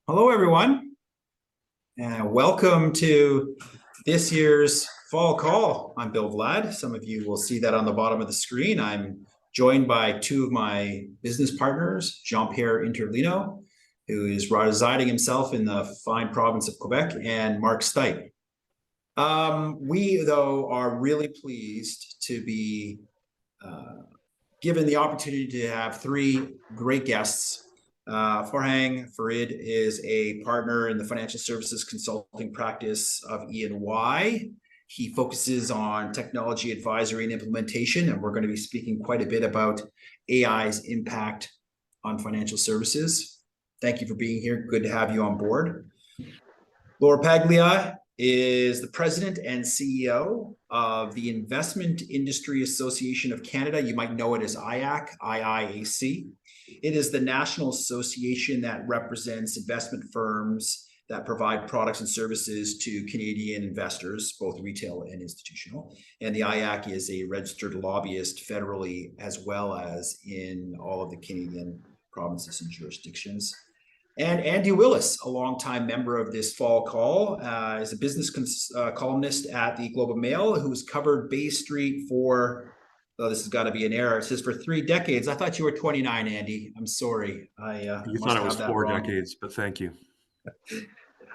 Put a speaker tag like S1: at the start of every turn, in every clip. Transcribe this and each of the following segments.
S1: Hello, everyone, and welcome to this year's Fall Call. I'm Bill Vlad. Some of you will see that on the bottom of the screen. I'm joined by two of my business partners, Jean-Pierre Interlino, who is residing himself in the fine province of Quebec, and Mark Stipe. We, though, are really pleased to be given the opportunity to have three great guests. Farhang Farid is a partner in the financial services consulting practice of E&Y. He focuses on technology advisory and implementation, and we're going to be speaking quite a bit about AI's impact on financial services. Thank you for being here. Good to have you on board. Laura Paglia is the president and CEO of the Investment Industry Association of Canada. You might know it as IIAC. It is the national association that represents investment firms that provide products and services to Canadian investors, both retail and institutional. And the IAC is a registered lobbyist federally, as well as in all of the Canadian provinces and jurisdictions. And Andrew Willis, a longtime member of this Fall Call, is a business columnist at the Globe and Mail, who's covered Bay Street for, oh, this has got to be an error. It says for 3 decades. I thought you were 29, Andy. I'm sorry.
S2: You thought it was 4 decades, but thank you.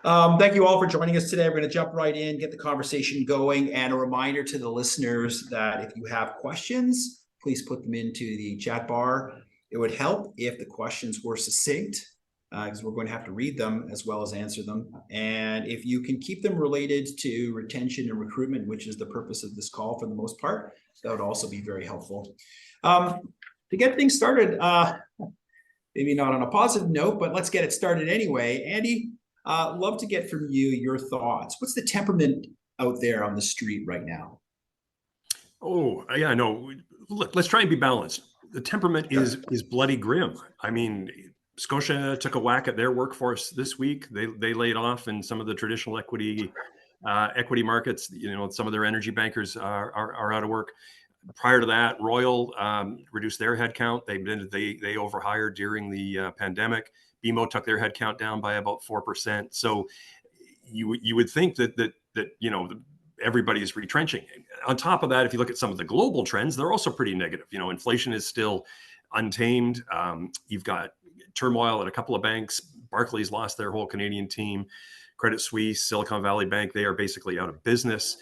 S1: Thank you all for joining us today. We're going to jump right in, get the conversation going, and a reminder to the listeners that if you have questions, please put them into the chat bar. It would help if the questions were succinct, because we're going to have to read them as well as answer them. And if you can keep them related to retention and recruitment, which is the purpose of this call for the most part, that would also be very helpful. To get things started, maybe not on a positive note, but let's get it started anyway. Andy, love to get from you your thoughts. What's the temperament out there on the street right now?
S2: Oh, yeah, no. Look, let's try and be balanced. The temperament is bloody grim. I mean, Scotia took a whack at their workforce this week. They laid off in some of the traditional equity markets. You know, some of their energy bankers are out of work. Prior to that, Royal reduced their headcount. They overhired during the pandemic. BMO took their headcount down by about 4%. So you would think that you know, everybody is retrenching. On top of that, if you look at some of the global trends, they're also pretty negative. You know, inflation is still untamed. You've got turmoil at a couple of banks. Barclays lost their whole Canadian team. Credit Suisse, Silicon Valley Bank, they are basically out of business.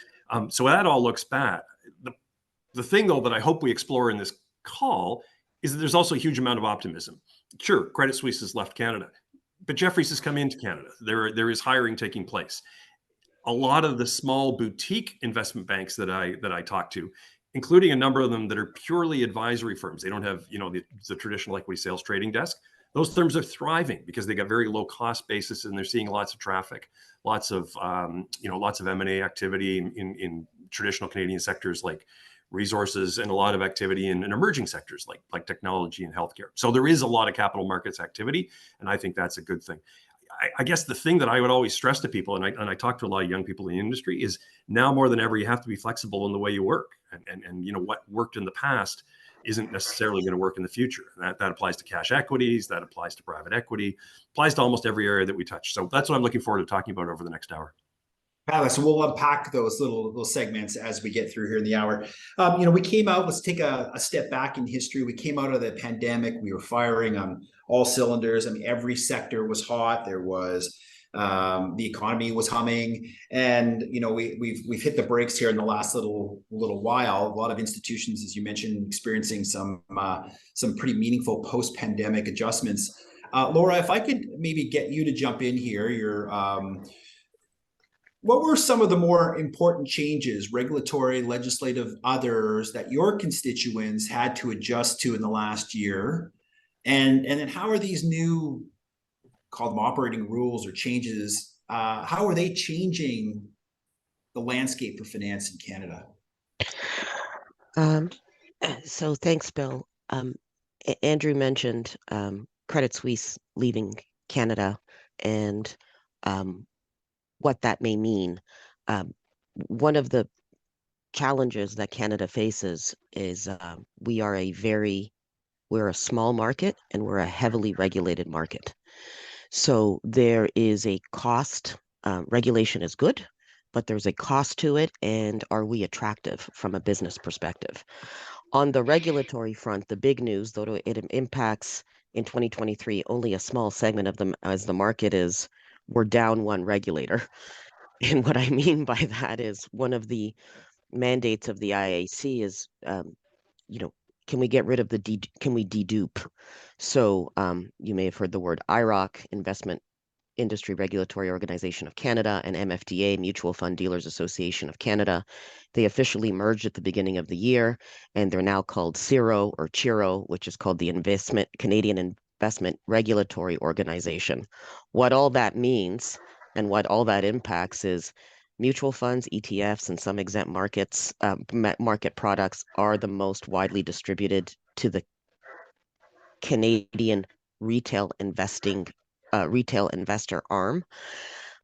S2: So that all looks bad. The thing, though, that I hope we explore in this call is that there's also a huge amount of optimism. Sure, Credit Suisse has left Canada, but Jefferies has come into Canada. There is hiring taking place. A lot of the small boutique investment banks that I talk to, including a number of them that are purely advisory firms, they don't have, you know, the traditional equity sales trading desk. Those firms are thriving because they got very low cost basis and they're seeing lots of traffic, lots of M&A activity in traditional Canadian sectors like resources, and a lot of activity in emerging sectors like technology and healthcare. So there is a lot of capital markets activity, and I think that's a good thing. I guess the thing that I would always stress to people, and I talk to a lot of young people in the industry, is now more than ever you have to be flexible in the way you work, and you know, what worked in the past isn't necessarily going to work in the future. And that applies to cash equities, that applies to private equity, applies to almost every area that we touch. So that's what I'm looking forward to talking about over the next hour.
S1: So we'll unpack those little segments as we get through here in the hour. You know, we came out, let's take a step back in history. We came out of the pandemic. We were firing on all cylinders. I mean, every sector was hot. There was the economy was humming, and you know, we've hit the brakes here in the last little while. A lot of institutions, as you mentioned, experiencing some pretty meaningful post-pandemic adjustments. Laura, if I could maybe get you to jump in here, what were some of the more important changes, regulatory, legislative, others, that your constituents had to adjust to in the last year? And then how are these new, call them operating rules or changes, how are they changing the landscape of finance in Canada?
S3: So thanks, Bill. Andrew mentioned Credit Suisse leaving Canada and what that may mean. One of the challenges that Canada faces is we're a small market and we're a heavily regulated market. So there is a cost. Regulation is good, but there's a cost to it. And are we attractive from a business perspective? On the regulatory front, the big news, though it impacts in 2023 only a small segment of them as the market is, we're down one regulator. And what I mean by that is one of the mandates of the IAC is, can we get rid of can we dedupe? So you may have heard the word IROC, Investment Industry Regulatory Organization of Canada, and MFDA, Mutual Fund Dealers Association of Canada. They officially merged at the beginning of the year, and they're now called CIRO or CHIRO, which is called the Canadian Investment Regulatory Organization. What all that means and what all that impacts is mutual funds, ETFs, and some exempt markets, market products are the most widely distributed to the Canadian retail investor arm.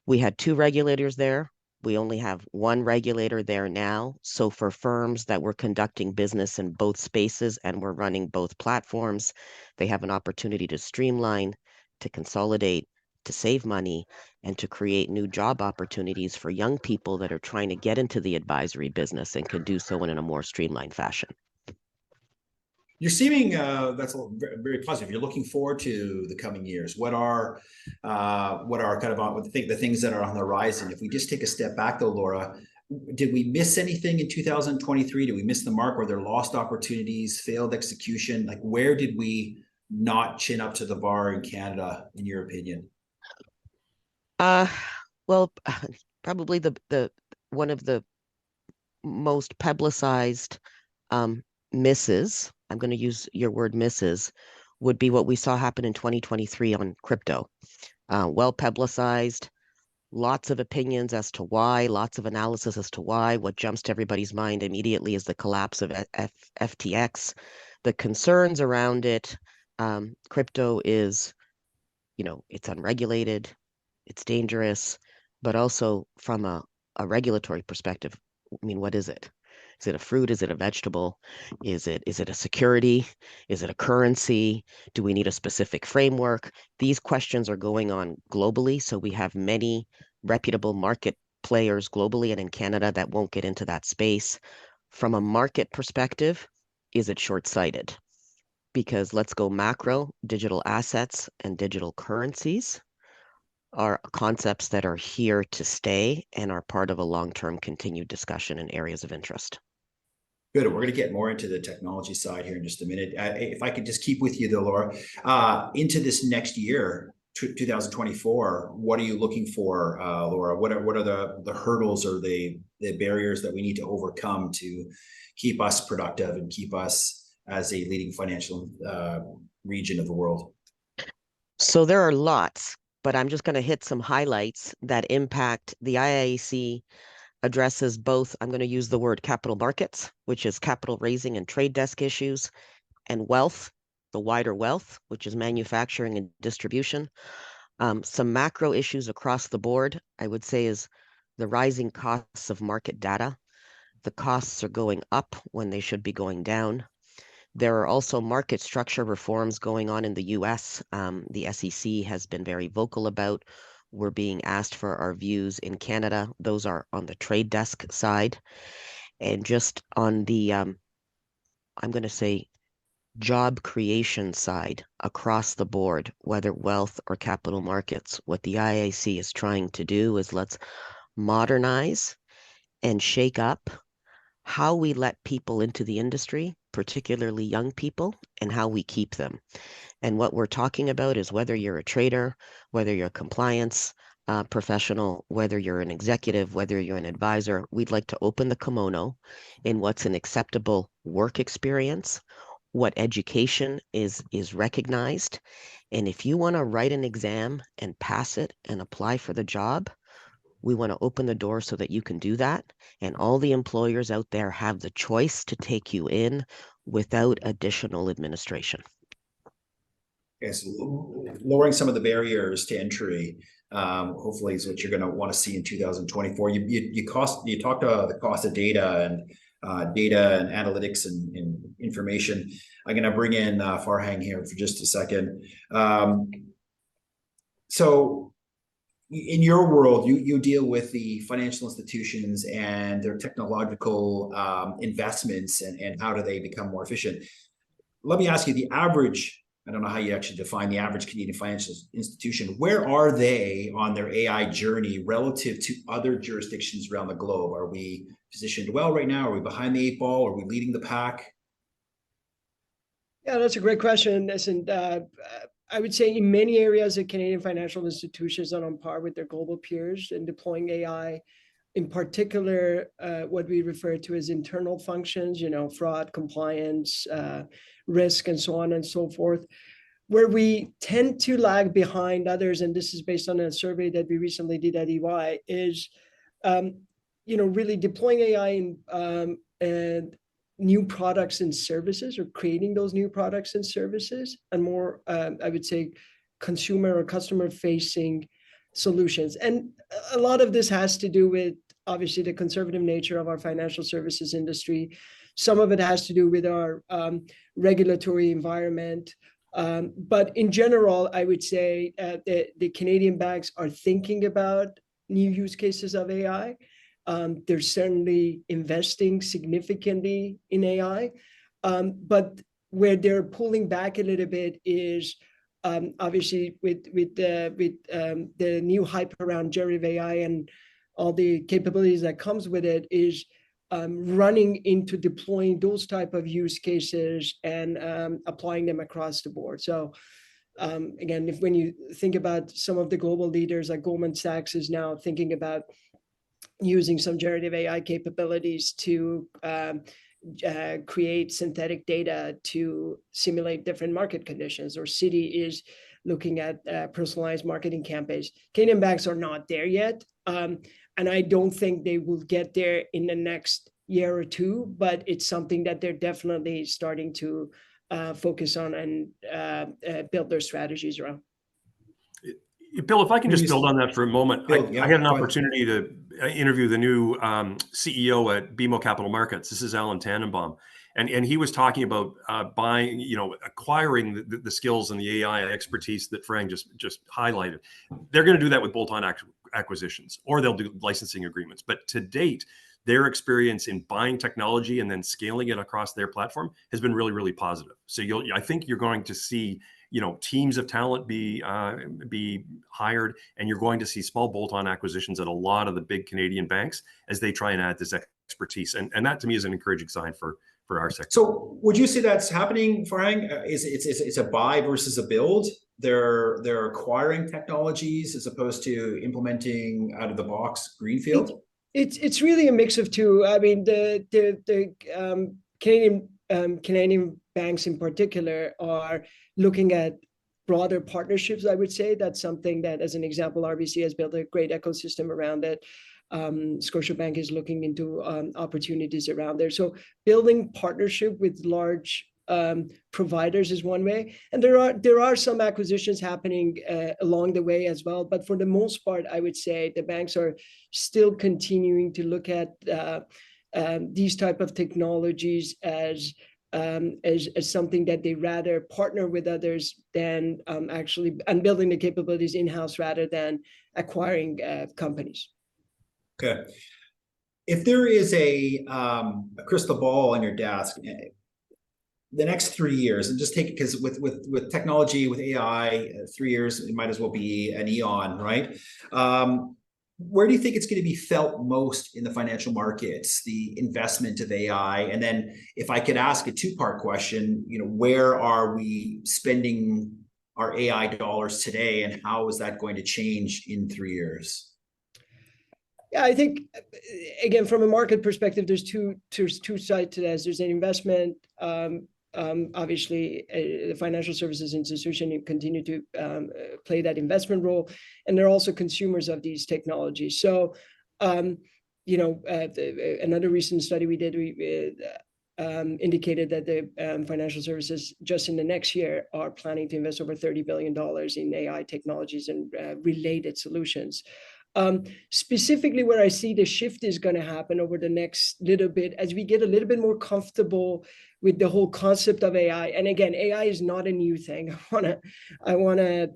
S3: We had two regulators there. We only have one regulator there now. So for firms that were conducting business in both spaces and were running both platforms, they have an opportunity to streamline, to consolidate, to save money, and to create new job opportunities for young people that are trying to get into the advisory business and can do so in a more streamlined fashion.
S1: You're seeming that's very positive. You're looking forward to the coming years. What are kind of the things that are on the horizon? If we just take a step back, though, Laura, did we miss anything in 2023? Did we miss the mark? Were there lost opportunities, failed execution? Like, where did we not chin up to the bar in Canada, in your opinion?
S3: Well, probably the one of the most publicized misses, I'm going to use your word misses, would be what we saw happen in 2023 on crypto. Well publicized, lots of opinions as to why, lots of analysis as to why. What jumps to everybody's mind immediately is the collapse of FTX. The concerns around it, crypto is, it's unregulated, it's dangerous, but also from a regulatory perspective, I mean, what is it? Is it a fruit? Is it a vegetable? Is it a security? Is it a currency? Do we need a specific framework? These questions are going on globally. So we have many reputable market players globally and in Canada that won't get into that space. From a market perspective, is it short-sighted? Because let's go macro, digital assets and digital currencies are concepts that are here to stay and are part of a long-term continued discussion in areas of interest.
S1: Good. We're going to get more into the technology side here in just a minute. If I could just keep with you, though, Laura, into this next year, 2024, what are you looking for, Laura? What are the hurdles or the barriers that we need to overcome to keep us productive and keep us as a leading financial region of the world?
S3: So there are lots, but I'm just going to hit some highlights that impact the IIAC. Addresses both, I'm going to use the word capital markets, which is capital raising and trade desk issues, and wealth, the wider wealth, which is manufacturing and distribution. Some macro issues across the board, I would say, is the rising costs of market data. The costs are going up when they should be going down. There are also market structure reforms going on in the US. The SEC has been very vocal about. We're being asked for our views in Canada. Those are on the trade desk side. And just on the, I'm going to say, job creation side across the board, whether wealth or capital markets, what the IAC is trying to do is let's modernize and shake up how we let people into the industry, particularly young people, and how we keep them. And what we're talking about is whether you're a trader, whether you're a compliance professional, whether you're an executive, whether you're an advisor, we'd like to open the kimono in what's an acceptable work experience, what education is recognized. And if you want to write an exam and pass it and apply for the job, we want to open the door so that you can do that. And all the employers out there have the choice to take you in without additional administration.
S1: Yes, lowering some of the barriers to entry, hopefully, is what you're going to want to see in 2024. You talked about the cost of data and analytics and information. I'm going to bring in Farhang here for just a second. So in your world, you deal with the financial institutions and their technological investments and how do they become more efficient. Let me ask you, the average, I don't know how you actually define the average Canadian financial institution, where are they on their AI journey relative to other jurisdictions around the globe? Are we positioned well right now? Are we behind the eight ball? Are we leading the pack?
S4: Yeah, that's a great question. Listen, I would say in many areas, the Canadian financial institutions are on par with their global peers in deploying AI. In particular, what we refer to as internal functions, fraud, compliance, risk, and so on and so forth. Where we tend to lag behind others, and this is based on a survey that we recently did at EY, is really deploying AI in and new products and services, or creating those new products and services, and more, I would say, consumer or customer-facing solutions. And a lot of this has to do with, obviously, the conservative nature of our financial services industry. Some of it has to do with our regulatory environment. But in general, I would say the Canadian banks are thinking about new use cases of AI. They're certainly investing significantly in AI. But where they're pulling back a little bit is obviously with the new hype around generative AI and all the capabilities that comes with it, is running into deploying those type of use cases and applying them across the board. So again, when you think about some of the global leaders, like Goldman Sachs is now thinking about using some generative AI capabilities to create synthetic data to simulate different market conditions, or Citi is looking at personalized marketing campaigns. Canadian banks are not there yet. And I don't think they will get there in the next year or two, but it's something that they're definitely starting to focus on and build their strategies around.
S2: Bill, if I can just build on that for a moment.
S1: Bill,
S2: I had an opportunity to interview the new CEO at BMO Capital Markets. This is Alan Tannenbaum. And he was talking about acquiring the skills and the AI expertise that Farhang just highlighted. They're going to do that with bolt-on acquisitions, or they'll do licensing agreements. But to date, their experience in buying technology and then scaling it across their platform has been really, really positive. So I think you're going to see teams of talent be hired, and you're going to see small bolt-on acquisitions at a lot of the big Canadian banks as they try and add this expertise. And that to me is an encouraging sign for our sector.
S1: So would you say that's happening, Farhang? It's a buy versus a build? They're acquiring technologies as opposed to implementing out of the box greenfield?
S4: It's really a mix of two. I mean, the Canadian banks in particular are looking at broader partnerships. I would say that's something that, as an example, RBC has built a great ecosystem around it. Scotiabank is looking into opportunities around there. So building partnership with large providers is one way, and there are some acquisitions happening along the way as well. But for the most part, I would say the banks are still continuing to look at these type of technologies as something that they rather partner with others than actually, and building the capabilities in-house rather than acquiring companies.
S1: Okay. If there is a crystal ball on your desk, the next 3 years, and just take it because with technology, with AI, 3 years, it might as well be an eon, right? Where do you think it's going to be felt most in the financial markets, the investment of AI? And then if I could ask a two-part question, where are we spending our AI dollars today, and how is that going to change in 3 years?
S4: Yeah, I think, again, from a market perspective, there's two sides to this. There's an investment. Obviously, the financial services institution continue to play that investment role, and they're also consumers of these technologies. So, another recent study we did, indicated that the financial services just in the next year are planning to invest over $30 billion in AI technologies and related solutions. Specifically, where I see the shift is going to happen over the next little bit, as we get a little bit more comfortable with the whole concept of AI. And again, AI is not a new thing. I wanna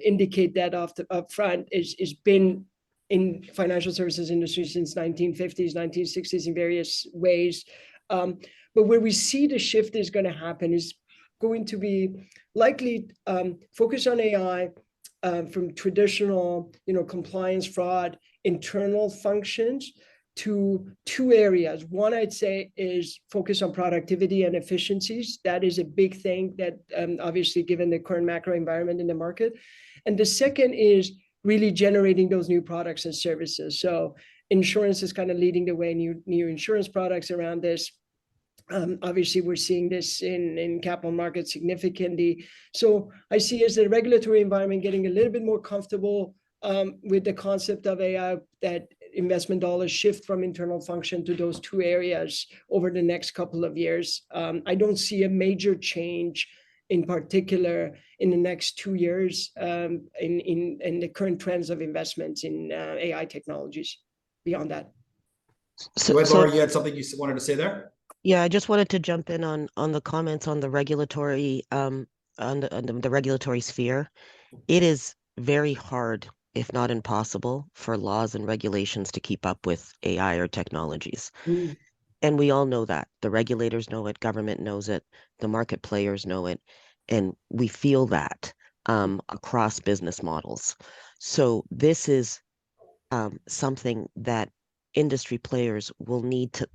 S4: indicate that up front. It's been in financial services industry since 1950s, 1960s in various ways. But where we see the shift is going to happen is going to be likely focus on AI from traditional, compliance, fraud, internal functions to two areas. One, I'd say, is focus on productivity and efficiencies. That is a big thing that obviously, given the current macro environment in the market. And the second is really generating those new products and services. So insurance is kind of leading the way, new insurance products around this. Obviously, we're seeing this in capital markets significantly. So I see as the regulatory environment getting a little bit more comfortable with the concept of AI, that investment dollars shift from internal function to those two areas over the next couple of years. I don't see a major change in particular in the next 2 years in the current trends of investments in AI technologies beyond that.
S1: So, Laura, you had something you wanted to say there?
S3: Yeah, I just wanted to jump in on the comments on the regulatory on the regulatory sphere. It is very hard, if not impossible, for laws and regulations to keep up with AI or technologies.
S4: Mm.
S3: And we all know that. The regulators know it, government knows it, the market players know it, and we feel that across business models. So this is something that industry players will need to,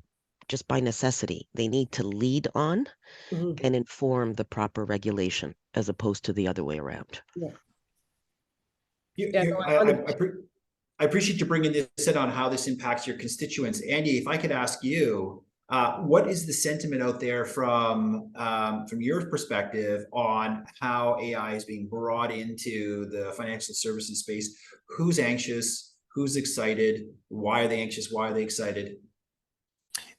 S3: just by necessity, they need to lead on and inform the proper regulation as opposed to the other way around.
S4: Yeah.
S1: I appreciate you bringing this in on how this impacts your constituents. Andy, if I could ask you, what is the sentiment out there from your perspective on how AI is being brought into the financial services space? Who's anxious? Who's excited? Why are they anxious? Why are they excited?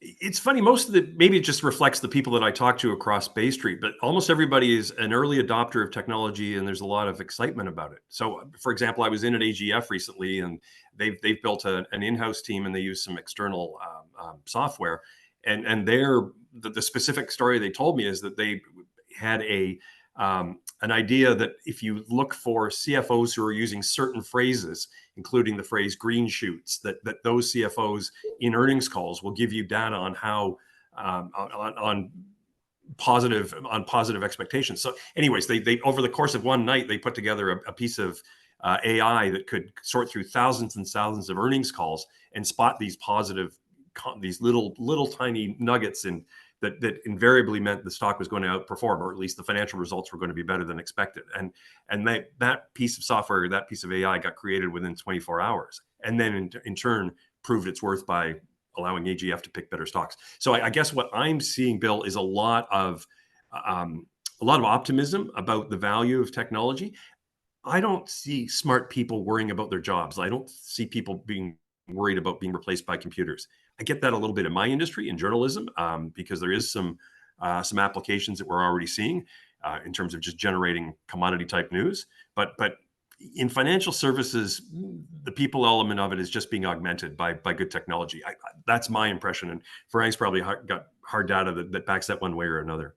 S2: It's funny, most of maybe it just reflects the people that I talk to across Bay Street, but almost everybody is an early adopter of technology and there's a lot of excitement about it. So for example, I was in at AGF recently and they've built an in-house team and they use some external software. And the specific story they told me is that they had an idea that if you look for CFOs who are using certain phrases, including the phrase green shoots, that those CFOs in earnings calls will give you data on how on positive expectations. So anyways, they over the course of one night, they put together a piece of AI that could sort through thousands and thousands of earnings calls and spot these these little tiny nuggets that invariably meant the stock was going to outperform, or at least the financial results were going to be better than expected. And that piece of software, that piece of AI got created within 24 hours. And then in turn proved its worth by allowing AGF to pick better stocks. So I guess what I'm seeing, Bill, is a lot of optimism about the value of technology. I don't see smart people worrying about their jobs. I don't see people being worried about being replaced by computers. I get that a little bit in my industry, in journalism, because there is some applications that we're already seeing in terms of just generating commodity type news. But in financial services, the people element of it is just being augmented by good technology. That's my impression. And Farhang's probably got hard data that backs that one way or another.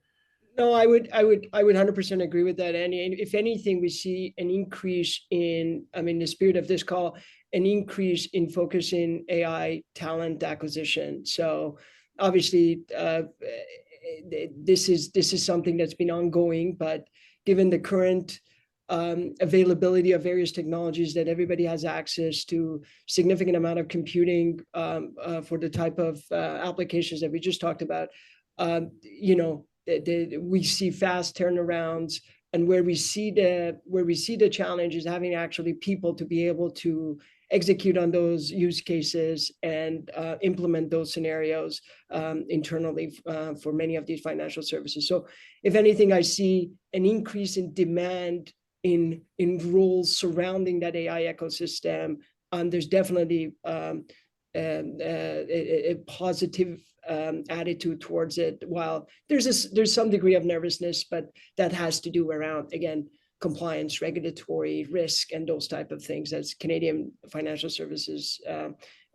S4: No, I would 100% agree with that, Andy. And if anything, we see an increase in, the spirit of this call, an increase in focusing AI talent acquisition. So obviously, this is something that's been ongoing, but given the current availability of various technologies that everybody has access to, significant amount of computing for the type of applications that we just talked about, we see fast turnarounds, and where we see the challenge is having actually people to be able to execute on those use cases and implement those scenarios internally for many of these financial services. So if anything, I see an increase in demand in roles surrounding that AI ecosystem. There's definitely a positive attitude towards it. While there's some degree of nervousness, but that has to do around, again, compliance, regulatory risk, and those type of things, as Canadian financial services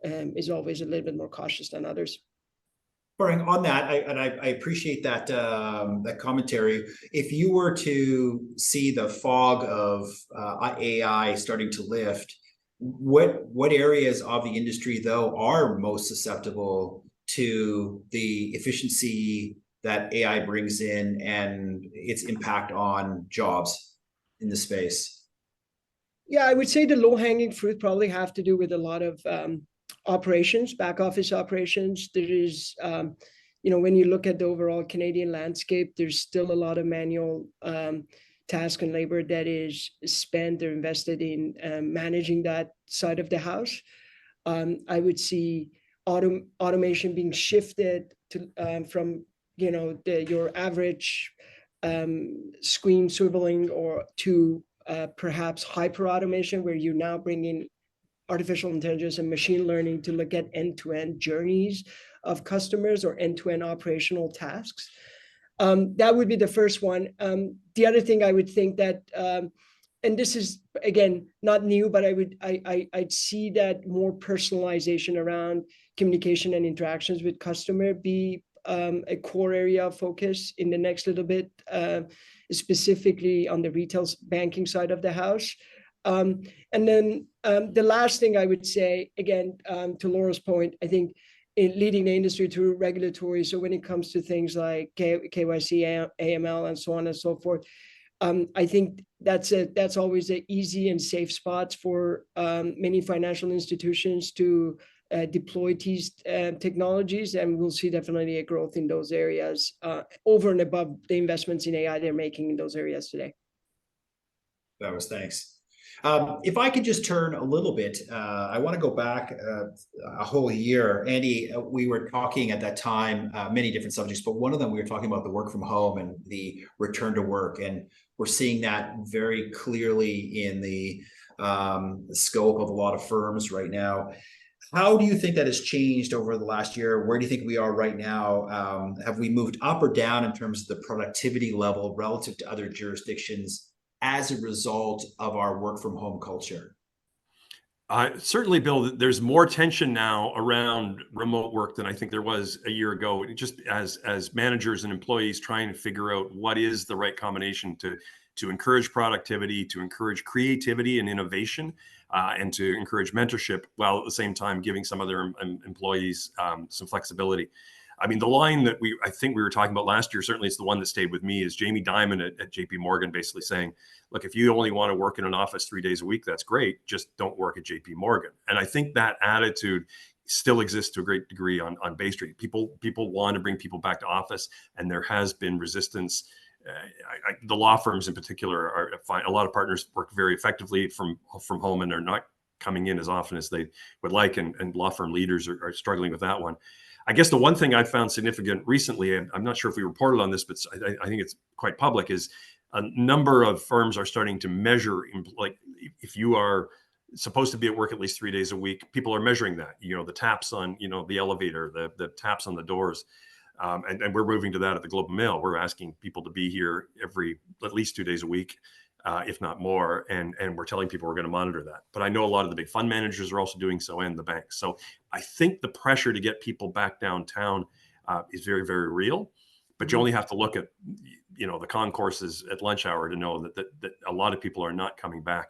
S4: is always a little bit more cautious than others.
S1: Farhang, on that, I appreciate that that commentary. If you were to see the fog of AI starting to lift, what areas of the industry though are most susceptible to the efficiency that AI brings in and its impact on jobs in the space?
S4: Yeah, I would say the low-hanging fruit probably have to do with a lot of operations, back office operations. There is, when you look at the overall Canadian landscape, there's still a lot of manual task and labor that is spent or invested in managing that side of the house. I would see automation being shifted to from your average screen swiveling or to perhaps hyper automation, where you now bring in artificial intelligence and machine learning to look at end-to-end journeys of customers or end-to-end operational tasks. That would be the first one. The other thing I would think that, and this is again not new, but I'd see that more personalization around communication and interactions with customer be a core area of focus in the next little bit, specifically on the retail banking side of the house. And then the last thing I would say, again, to Laura's point, I think in leading the industry through regulatory. So when it comes to things like KYC, AML, and so on and so forth, I think that's always an easy and safe spot for many financial institutions to deploy these technologies, and we'll see definitely a growth in those areas over and above the investments in AI they're making in those areas today.
S1: That was thanks. If I could just turn a little bit, I want to go back a whole year. Andy, we were talking at that time, many different subjects, but one of them we were talking about the work from home and the return to work. And we're seeing that very clearly in the scope of a lot of firms right now. How do you think that has changed over the last year? Where do you think we are right now? Have we moved up or down in terms of the productivity level relative to other jurisdictions as a result of our work from home culture?
S2: Certainly, Bill, there's more tension now around remote work than I think there was a year ago. Just as managers and employees trying to figure out what is the right combination to encourage productivity, to encourage creativity and innovation, and to encourage mentorship, while at the same time giving some of their employees some flexibility. I mean, the line that I think we were talking about last year, certainly it's the one that stayed with me, is Jamie Dimon at JP Morgan basically saying, look, if you only want to work in an office 3 days a week, that's great. Just don't work at JP Morgan. And I think that attitude still exists to a great degree on Bay Street. People want to bring people back to office, and there has been resistance. The law firms in particular a lot of partners work very effectively from home, and they're not coming in as often as they would like. And law firm leaders are struggling with that one. I guess the one thing I found significant recently, and I'm not sure if we reported on this, but I think it's quite public, is a number of firms are starting to measure, like if you are supposed to be at work at least 3 days a week, people are measuring that, the taps on, the elevator, the taps on the doors. And we're moving to that at the Globe and Mail. We're asking people to be here at least 2 days a week, if not more. And we're telling people we're going to monitor that. But I know a lot of the big fund managers are also doing so, and the banks. So I think the pressure to get people back downtown is very, very real. But you only have to look at, the concourses at lunch hour to know that a lot of people are not coming back.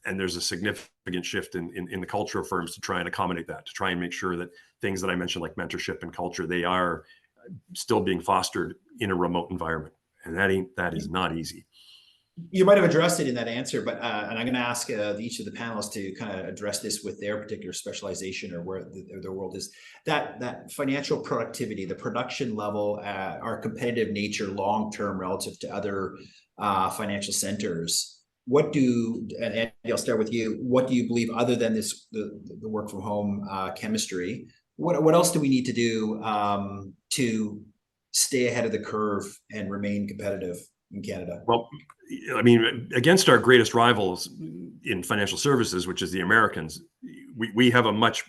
S2: And there's a significant shift in the culture of firms to try and accommodate that, to try and make sure that things that I mentioned, like mentorship and culture, they are still being fostered in a remote environment. And that is not easy.
S1: You might have addressed it in that answer, but and I'm going to ask each of the panelists to kind of address this with their particular specialization or where their world is. That financial productivity, the production level, our competitive nature long term relative to other financial centers. And Andy, I'll start with you. What do you believe, other than the work from home chemistry? What else do we need to do to stay ahead of the curve and remain competitive in Canada?
S2: Well, I mean, against our greatest rivals in financial services, which is the Americans, we have a much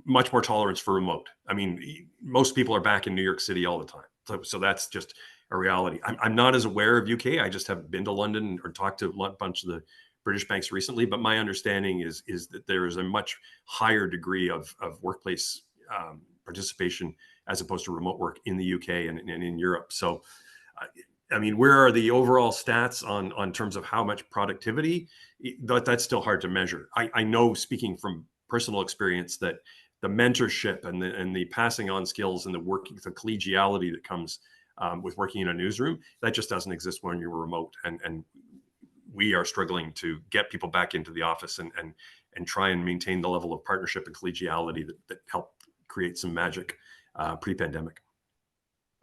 S2: more tolerance for remote. I mean, most people are back in New York City all the time. So that's just a reality. I'm not as aware of UK. I just have been to London or talked to a bunch of the British banks recently, but my understanding is that there is a much higher degree of workplace participation as opposed to remote work in the UK and in Europe. So, I mean, where are the overall stats on terms of how much productivity? That's still hard to measure. I know, speaking from personal experience, that the mentorship and the passing on skills and the collegiality that comes with working in a newsroom, that just doesn't exist when you're remote. And we are struggling to get people back into the office and try and maintain the level of partnership and collegiality that helped create some magic pre-pandemic.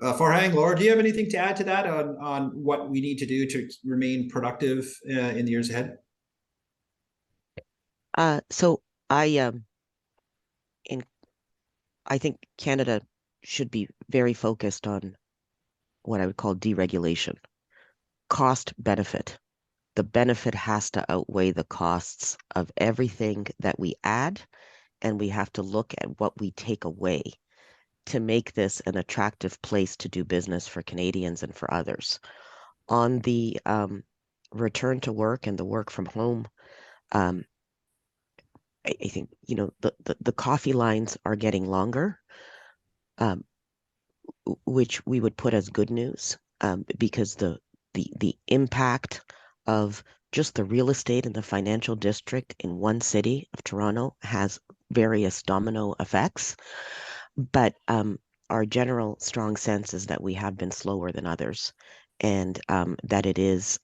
S1: Farhang, Laura, do you have anything to add to that on what we need to do to remain productive in the years ahead?
S3: So I think Canada should be very focused on what I would call deregulation, cost benefit. The benefit has to outweigh the costs of everything that we add, and we have to look at what we take away to make this an attractive place to do business for Canadians and for others. On the return to work and the work from home, I think, you know, the coffee lines are getting longer, which we would put as good news, because the impact of just the real estate in the financial district in one city of Toronto has various domino effects. But our general strong sense is that we have been slower than others, and that it is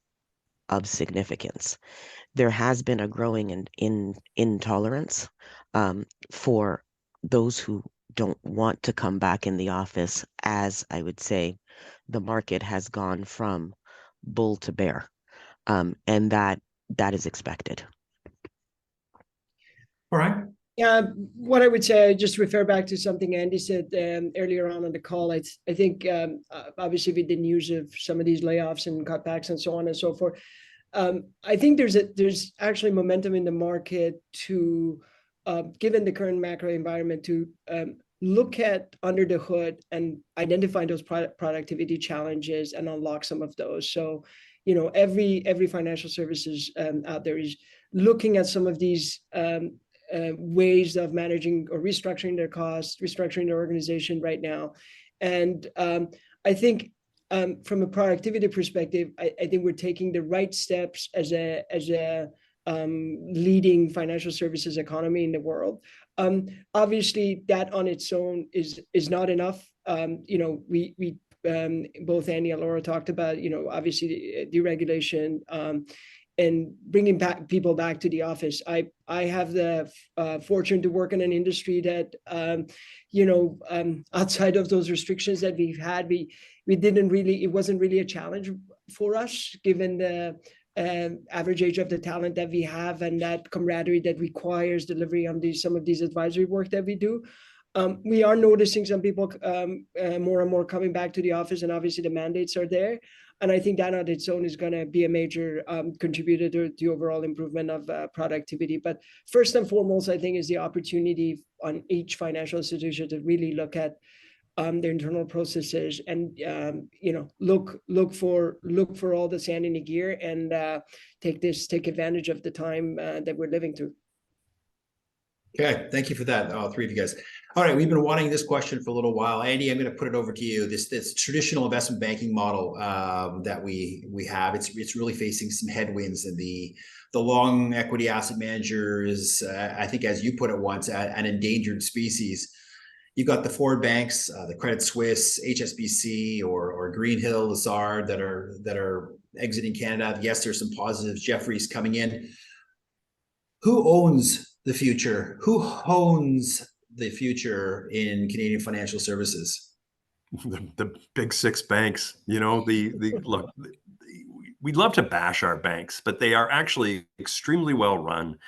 S3: of significance. There has been a growing intolerance for those who don't want to come back in the office, as I would say the market has gone from bull to bear, and that is expected.
S1: All right.
S4: Yeah, what I would say, just refer back to something Andy said earlier on the call. I think obviously with the news of some of these layoffs and cutbacks and so on and so forth, I think there's actually momentum in the market to, given the current macro environment, to look at under the hood and identify those productivity challenges and unlock some of those. So, you know, every financial services out there is looking at some of these ways of managing or restructuring their costs, restructuring their organization right now. And I think from a productivity perspective, I think we're taking the right steps as a leading financial services economy in the world. Obviously, that on its own is not enough. You know, we both Andy and Laura talked about, you know, obviously deregulation and bringing back people back to the office. I have the fortune to work in an industry that, you know, outside of those restrictions that we've had, we didn't really, it wasn't really a challenge for us, given the average age of the talent that we have and that camaraderie that requires delivery on some of these advisory work that we do. We are noticing some people more and more coming back to the office, and obviously the mandates are there. And I think that on its own is going to be a major contributor to the overall improvement of productivity. But first and foremost, I think is the opportunity on each financial institution to really look at their internal processes and you know, look for all the sand in the gear and take advantage of the time that we're living through.
S1: Okay, thank you for that, all three of you guys. All right, we've been wanting this question for a little while. Andy, I'm going to put it over to you. This traditional investment banking model that we have, it's really facing some headwinds, and the long equity asset manager is, I think, as you put it once, an endangered species. You've got the forward banks, the Credit Suisse, HSBC, or Greenhill, Lazard that are exiting Canada. Yes, there's some positives. Jefferies coming in. Who owns the future? Who owns the future in Canadian financial services?
S2: The big six banks. You know, look, we'd love to bash our banks, but they are actually extremely well run.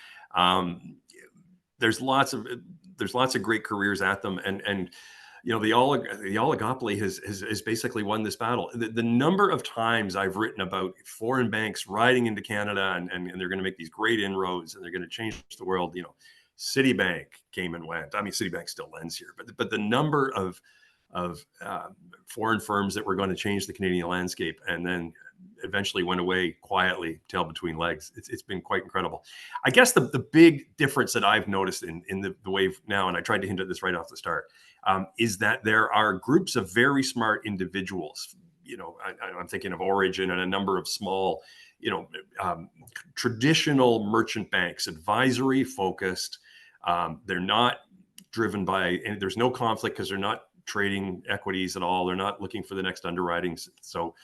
S2: There's lots of great careers at them, and you know, the oligopoly has basically won this battle. The number of times I've written about foreign banks riding into Canada and they're going to make these great inroads and they're going to change the world. You know, Citibank came and went. I mean, Citibank still lends here, but the number of foreign firms that were going to change the Canadian landscape, and then eventually went away quietly, tail between legs. It's been quite incredible. I guess the big difference that I've noticed in the wave now, and I tried to hint at this right off the start, is that there are groups of very smart individuals. I'm thinking of Origin and a number of small, traditional merchant banks, advisory focused. They're not driven by, and there's no conflict because they're not trading equities at all. They're not looking for the next underwritings. So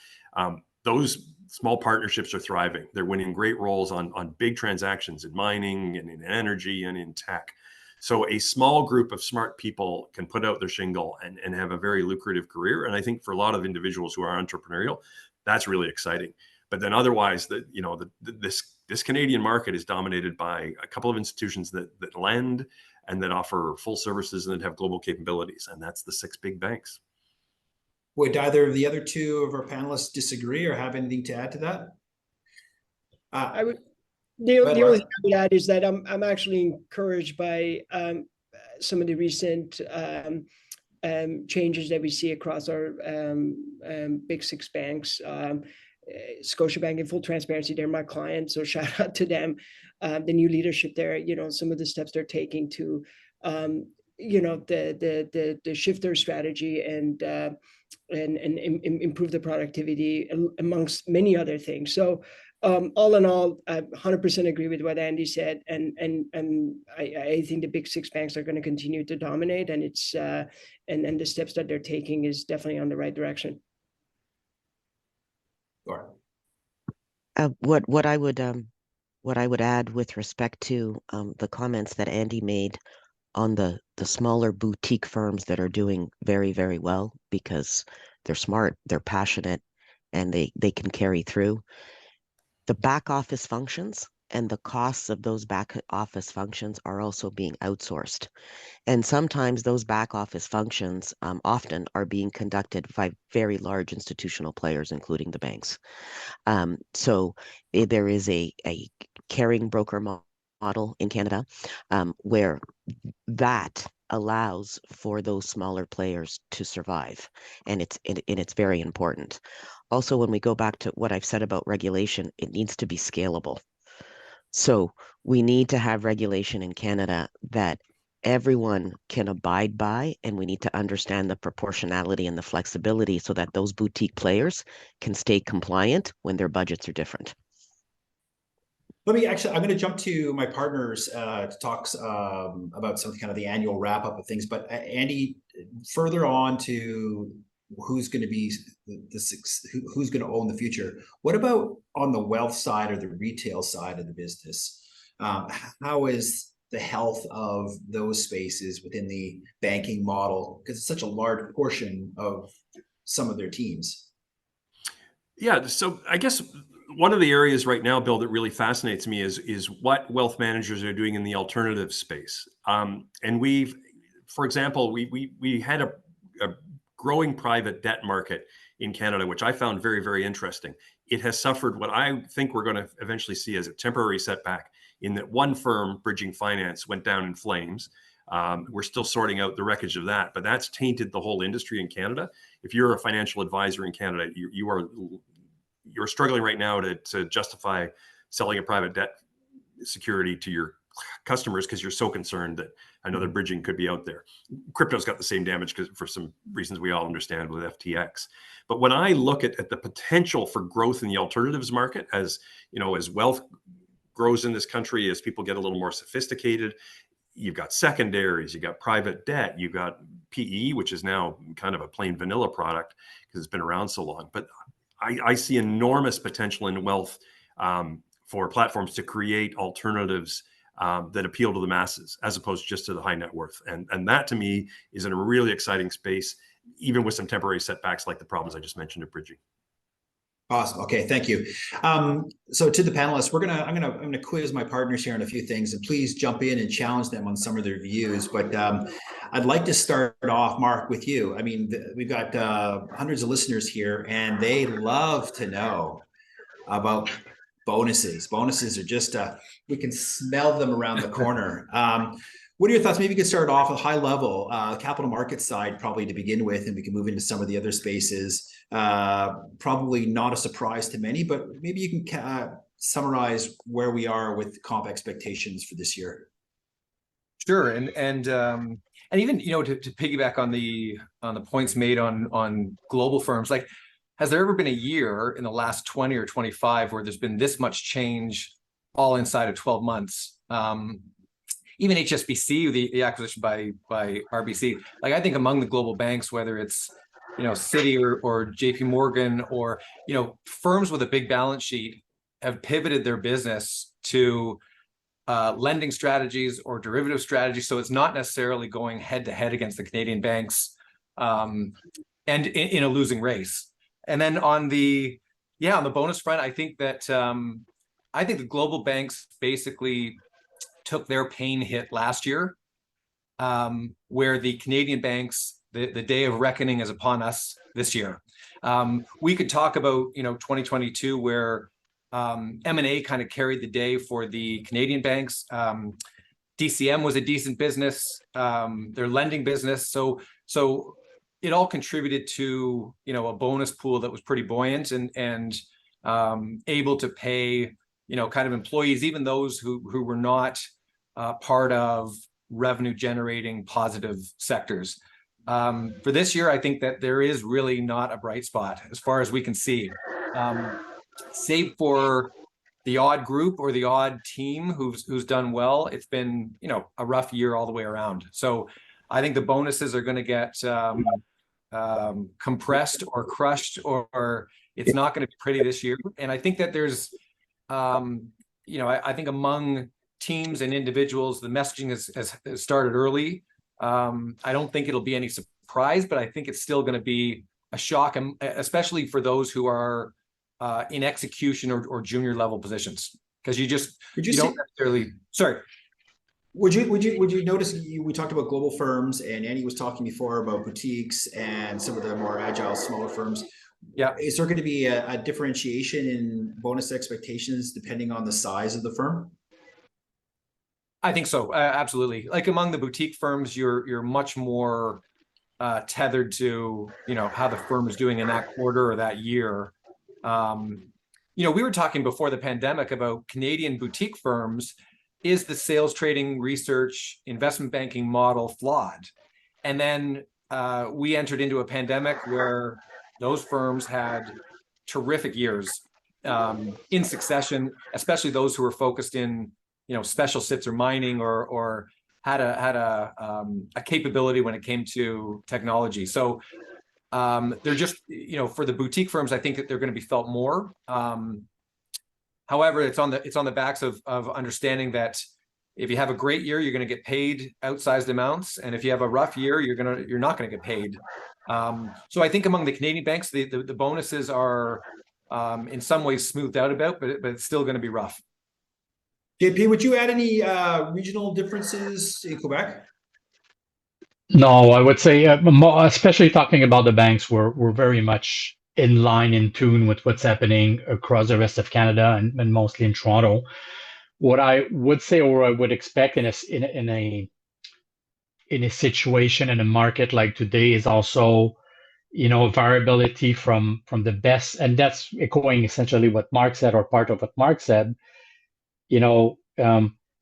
S2: those small partnerships are thriving. They're winning great roles on big transactions in mining and in energy and in tech. So a small group of smart people can put out their shingle and have a very lucrative career. And I think for a lot of individuals who are entrepreneurial, that's really exciting. But then otherwise, this Canadian market is dominated by a couple of institutions that lend and that offer full services and that have global capabilities. And that's the 6 big banks.
S1: Would either of the other 2 of our panelists disagree or have anything to add to that?
S4: I would. The only thing I would add is that I'm actually encouraged by some of the recent changes that we see across our big 6 banks. Scotiabank, in full transparency, they're my client, so shout out to them. The new leadership there, some of the steps they're taking to, the shift their strategy and improve the productivity amongst many other things. So all in all, I 100% agree with what Andy said, and I think the big 6 banks are going to continue to dominate, and it's and the steps that they're taking is definitely on the right direction.
S1: Sure.
S3: What I would add with respect to the comments that Andy made on the smaller boutique firms that are doing very, very well because they're smart, they're passionate, and they can carry through. The back office functions and the costs of those back office functions are also being outsourced. And sometimes those back office functions often are being conducted by very large institutional players, including the banks. So there is a carrying broker model in Canada where that allows for those smaller players to survive. And it's very important. Also, when we go back to what I've said about regulation, it needs to be scalable. So we need to have regulation in Canada that everyone can abide by, and we need to understand the proportionality and the flexibility so that those boutique players can stay compliant when their budgets are different.
S1: I'm going to jump to my partners to talk about some kind of the annual wrap up of things. But Andy, further on to who's going to be who's going to own the future. What about on the wealth side or the retail side of the business? How is the health of those spaces within the banking model? Because it's such a large portion of some of their teams.
S2: Yeah, so I guess one of the areas right now, Bill, that really fascinates me is what wealth managers are doing in the alternative space. And for example, we had a growing private debt market in Canada, which I found very, very interesting. It has suffered what I think we're going to eventually see as a temporary setback in that one firm, Bridging Finance, went down in flames. We're still sorting out the wreckage of that, but that's tainted the whole industry in Canada. If you're a financial advisor in Canada, you're struggling right now to justify selling a private debt security to your customers because you're so concerned that another bridging could be out there. Crypto's got the same damage because for some reasons we all understand with FTX. But when I look at the potential for growth in the alternatives market, as wealth grows in this country, as people get a little more sophisticated, you've got secondaries, you've got private debt, you've got PE, which is now kind of a plain vanilla product because it's been around so long. But I see enormous potential in wealth for platforms to create alternatives that appeal to the masses as opposed just to the high net worth. And that to me is in a really exciting space, even with some temporary setbacks like the problems I just mentioned at Bridging.
S1: Awesome. Okay, thank you. So to the panelists, I'm gonna quiz my partners here on a few things, and please jump in and challenge them on some of their views. But I'd like to start off, Mark, with you. I mean, we've got hundreds of listeners here, and they love to know about bonuses. Bonuses are just we can smell them around the corner. What are your thoughts? Maybe you could start off at high level, capital markets side, probably to begin with, and we can move into some of the other spaces. Probably not a surprise to many, but maybe you can summarize where we are with comp expectations for this year.
S5: Sure, and even to piggyback on the points made on global firms, like, has there ever been a year in the last 20 or 25 where there's been this much change all inside of 12 months? Even HSBC, the acquisition by RBC, like, I think among the global banks, whether it's Citi or JP Morgan, or firms with a big balance sheet, have pivoted their business to lending strategies or derivative strategies, so it's not necessarily going head to head against the Canadian banks, and in a losing race. And then on the bonus front, I think that the global banks basically took their pain hit last year, where the Canadian banks, the day of reckoning is upon us this year. We could talk about 2022, where M&A kind of carried the day for the Canadian banks. DCM was a decent business, their lending business. So it all contributed to a bonus pool that was pretty buoyant and able to pay kind of employees, even those who were not part of revenue generating positive sectors. For this year, I think that there is really not a bright spot as far as we can see. Save for the odd group or the odd team who's done well, it's been a rough year all the way around. So I think the bonuses are going to get compressed or crushed, or it's not going to be pretty this year. And I think that there's I think among teams and individuals, the messaging has started early. I don't think it'll be any surprise, but I think it's still going to be a shock, especially for those who are in execution or junior level positions, because you don't necessarily. Sorry.
S1: Would you notice, we talked about global firms, and Andy was talking before about boutiques and some of the more agile, smaller firms.
S5: Yeah.
S1: Is there going to be a differentiation in bonus expectations depending on the size of the firm?
S5: I think so. Absolutely. Like among the boutique firms, you're much more tethered to how the firm is doing in that quarter or that year. We were talking before the pandemic about Canadian boutique firms. Is the sales, trading, research, investment banking model flawed? And then we entered into a pandemic where those firms had terrific years in succession, especially those who were focused in special sits or mining, or had a capability when it came to technology. So they're just for the boutique firms, I think that they're going to be felt more. However, it's on the backs of understanding that if you have a great year, you're going to get paid outsized amounts, and if you have a rough year, you're not going to get paid. So I think among the Canadian banks, the bonuses are in some ways smoothed out about, but it's still going to be rough.
S1: JP, would you add any regional differences in Quebec?
S6: No, I would say, especially talking about the banks, we're very much in line, in tune with what's happening across the rest of Canada and mostly in Toronto. What I would say, or I would expect in a situation, in a market like today, is also variability from the best, and that's echoing essentially what Mark said, or part of what Mark said.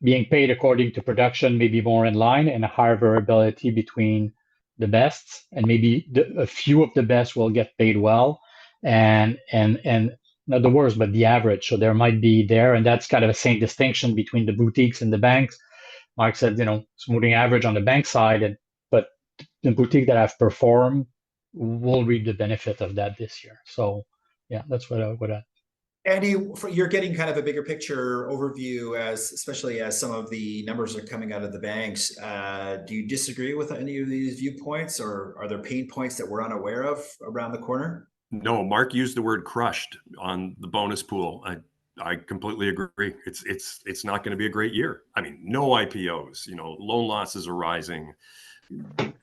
S6: Being paid according to production, maybe more in line, and a higher variability between the bests, and maybe a few of the best will get paid well, and not the worst, but the average. So there might be there, and that's kind of a same distinction between the boutiques and the banks. Mark said, smoothing average on the bank side, but the boutique that have performed will reap the benefit of that this year. So yeah, that's what I would add.
S1: Andy, you're getting kind of a bigger picture overview, especially as some of the numbers are coming out of the banks. Do you disagree with any of these viewpoints, or are there pain points that we're unaware of around the corner?
S2: No, Mark used the word crushed on the bonus pool. I completely agree. It's not going to be a great year. I mean, no IPOs. Loan losses are rising.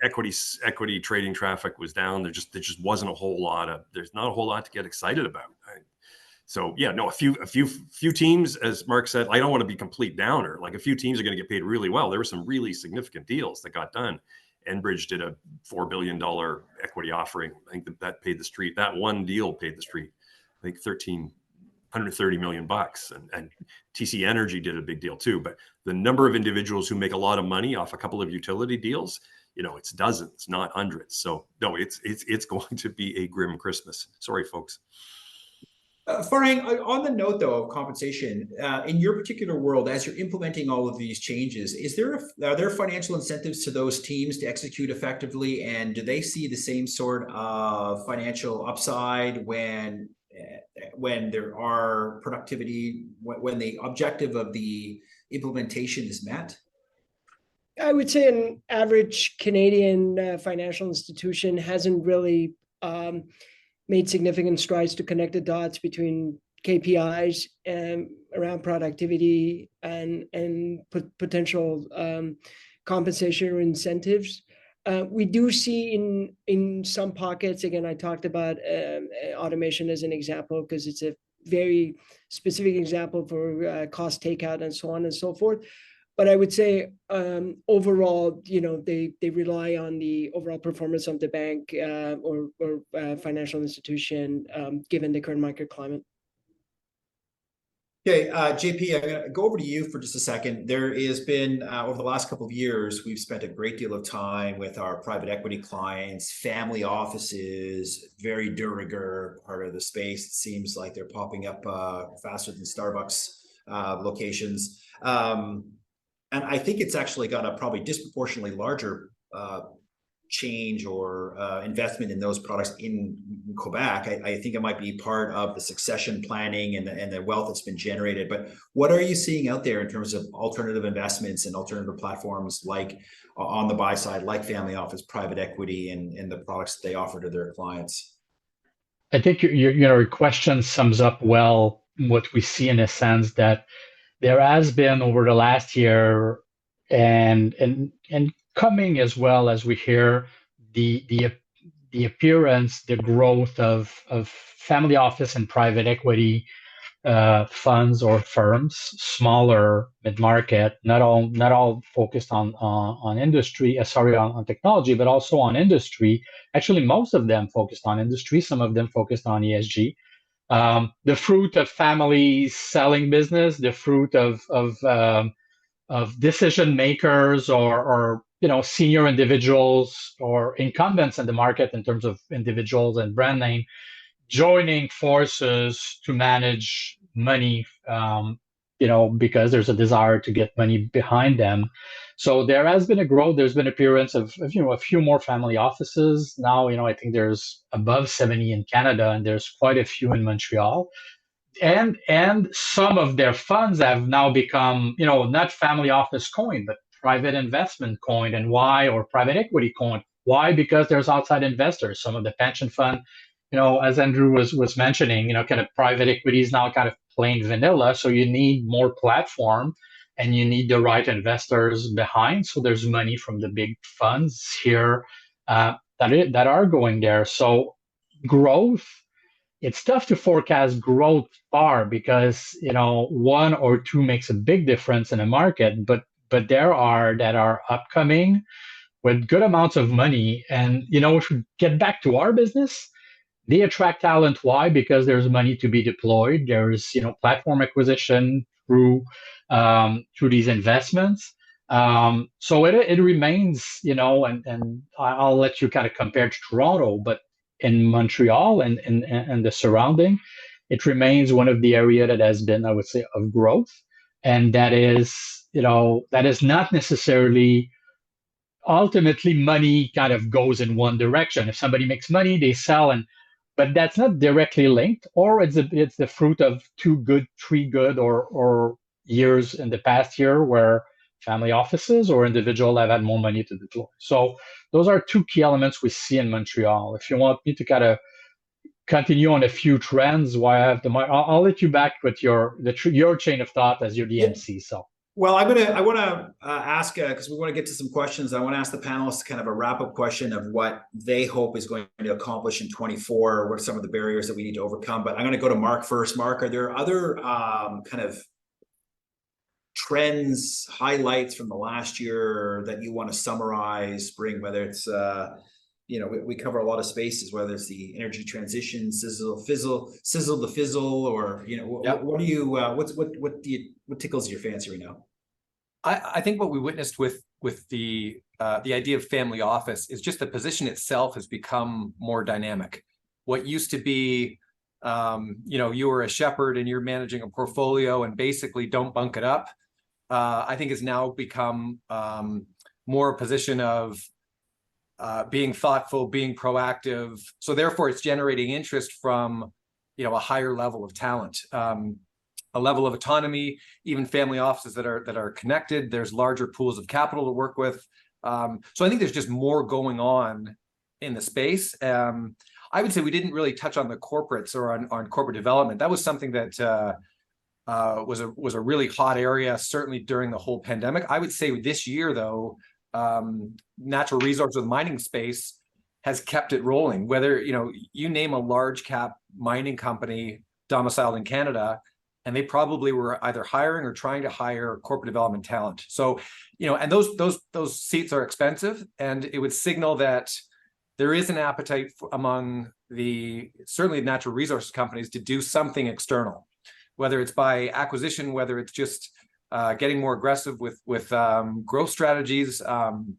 S2: Equity trading traffic was down. There just wasn't a whole lot of. There's not a whole lot to get excited about. So yeah, no, a few teams, as Mark said, I don't want to be complete downer. Like a few teams are going to get paid really well. There were some really significant deals that got done. Enbridge did a $4 billion equity offering. I think that paid the street. That one deal paid the street, I think $130 million. And TC Energy did a big deal too. But the number of individuals who make a lot of money off a couple of utility deals, it's dozens, not hundreds. So no, it's going to be a grim Christmas. Sorry, folks.
S1: Farhang, on the note though of compensation, in your particular world, as you're implementing all of these changes, are there financial incentives to those teams to execute effectively, and do they see the same sort of financial upside when there are productivity, when the objective of the implementation is met?
S4: I would say an average Canadian financial institution hasn't really made significant strides to connect the dots between KPIs around productivity and potential compensation or incentives. We do see in some pockets, again, I talked about automation as an example, because it's a very specific example for cost takeout and so on and so forth. But I would say overall, they rely on the overall performance of the bank or financial institution, given the current market climate.
S1: Okay, JP, I'm going to go over to you for just a second. There has been, over the last couple of years, we've spent a great deal of time with our private equity clients, family offices, very de rigueur part of the space. It seems like they're popping up faster than Starbucks locations. And I think it's actually got a probably disproportionately larger change or investment in those products in Quebec. I think it might be part of the succession planning and the wealth that's been generated. But what are you seeing out there in terms of alternative investments and alternative platforms, like on the buy side, like family office, private equity, and the products that they offer to their clients?
S6: I think your question sums up well what we see, in a sense that there has been over the last year and coming, as well as we hear the appearance, the growth of family office and private equity funds or firms, smaller mid-market, not all focused on industry, on technology, but also on industry. Actually, most of them focused on industry, some of them focused on ESG. The fruit of families selling business, the fruit of decision makers or senior individuals or incumbents in the market in terms of individuals and brand name joining forces to manage money, because there's a desire to get money behind them. So there has been a growth. There's been appearance of a few more family offices. Now, I think there's above 70 in Canada, and there's quite a few in Montreal. And some of their funds have now become, not family office coin, but private investment coin. And why? Or private equity coin. Why? Because there's outside investors. Some of the pension fund, as Andrew was mentioning, kind of private equity is now kind of plain vanilla. So you need more platform and you need the right investors behind. So there's money from the big funds here that are going there. So growth, it's tough to forecast growth far because, one or two makes a big difference in a market, but there are that are upcoming with good amounts of money. And, if we get back to our business, they attract talent. Why? Because there's money to be deployed. There's, platform acquisition through these investments. So it remains, and I'll let you kind of compare to Toronto, but in Montreal and the surrounding, it remains one of the area that has been, I would say, of growth. And that is not necessarily ultimately money kind of goes in one direction. If somebody makes money, they sell, but that's not directly linked, or it's the fruit of 2 good, 3 good or years in the past year where family offices or individual have had more money to deploy. So those are 2 key elements we see in Montreal. If you want me to kind of continue on a few trends, why I have I'll let you back with your chain of thought as you're the MC. So
S1: Well, I want to ask, because we want to get to some questions. I want to ask the panelists kind of a wrap-up question of what they hope is going to accomplish in 24. What are some of the barriers that we need to overcome? But I'm going to go to Mark first. Mark, are there other kind of trends, highlights from the last year that you want to summarize, bring, whether it's, you know, we cover a lot of spaces, whether it's the energy transition, sizzle the fizzle, or, you know, what do you, what tickles your fancy right now?
S5: I think what we witnessed with the idea of family office is just the position itself has become more dynamic. What used to be, you know, you were a shepherd and you're managing a portfolio and basically don't bunk it up, I think has now become more a position of being thoughtful, being proactive. So therefore, it's generating interest from, you know, a higher level of talent. A level of autonomy, even family offices that are connected. There's larger pools of capital to work with. So I think there's just more going on in the space. I would say we didn't really touch on the corporates or on corporate development. That was something that was a really hot area, certainly during the whole pandemic. I would say this year, though, natural resources mining space has kept it rolling. Whether, you know, you name a large cap mining company domiciled in Canada, and they probably were either hiring or trying to hire corporate development talent. So, you know, and those seats are expensive, and it would signal that there is an appetite among certainly natural resources companies to do something external, whether it's by acquisition, whether it's just getting more aggressive with growth strategies, kind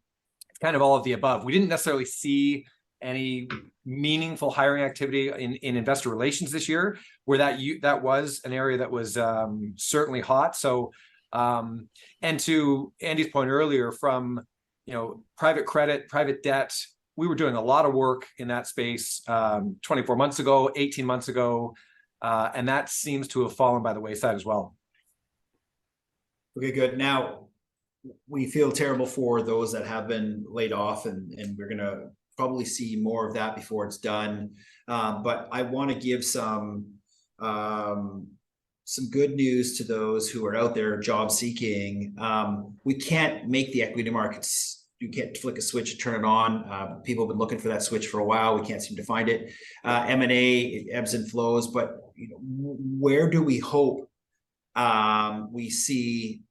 S5: of all of the above. We didn't necessarily see any meaningful hiring activity in investor relations this year, where that was an area that was certainly hot. So, and to Andy's point earlier, from, you know, private credit, private debt, we were doing a lot of work in that space 24 months ago, 18 months ago, and that seems to have fallen by the wayside as well.
S1: Okay, good. Now, we feel terrible for those that have been laid off, and we're going to probably see more of that before it's done. But I want to give some good news to those who are out there job seeking. We can't make the equity markets. You can't flick a switch and turn it on. People have been looking for that switch for a while. We can't seem to find it. M&A, it ebbs and flows, but, you know, where do we hope we see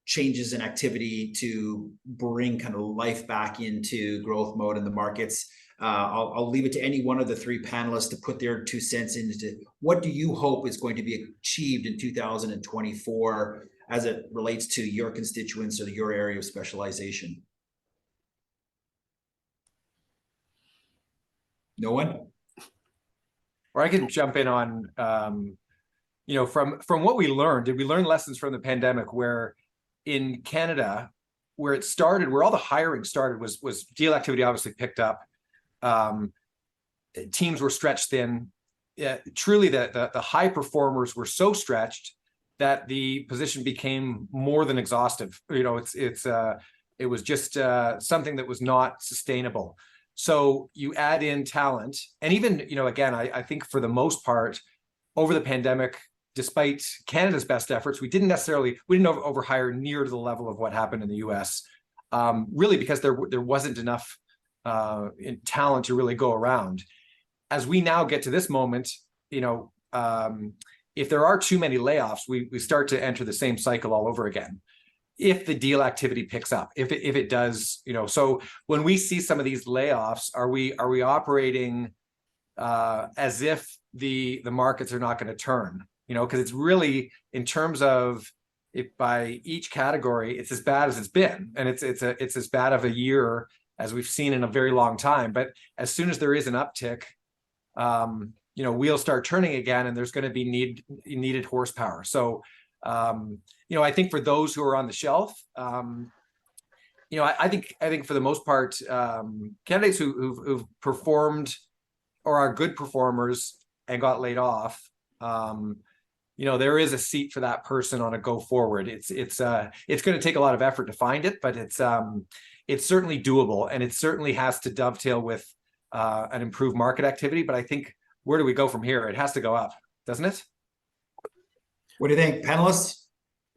S1: changes in activity to bring kind of life back into growth mode in the markets? I'll leave it to any one of the three panelists to put their 2 cents into what do you hope is going to be achieved in 2024 as it relates to your constituents or your area of specialization. No one?
S5: Or I can jump in on, you know, from what we learned. Did we learn lessons from the pandemic, where in Canada, where it started, where all the hiring started, was deal activity obviously picked up. Teams were stretched thin. Truly, the high performers were so stretched that the position became more than exhaustive. You know, it was just something that was not sustainable. So you add in talent, and even, you know, again, I think for the most part, over the pandemic, despite Canada's best efforts, we didn't overhire near to the level of what happened in the US, really because there wasn't enough talent to really go around. As we now get to this moment, you know, if there are too many layoffs, we start to enter the same cycle all over again. If the deal activity picks up, if it does, you know, so when we see some of these layoffs, are we operating as if the markets are not going to turn? You know, because it's really, in terms of it by each category, it's as bad as it's been, and it's as bad of a year as we've seen in a very long time. But as soon as there is an uptick, you know, wheels start turning again, and there's going to be needed horsepower. So, you know, I think for those who are on the shelf, you know, I think for the most part, candidates who've performed or are good performers and got laid off, you know, there is a seat for that person on a go forward. It's going to take a lot of effort to find it, but it's certainly doable, and it certainly has to dovetail with an improved market activity. But I think, where do we go from here? It has to go up, doesn't it?
S1: What do you think, panelists?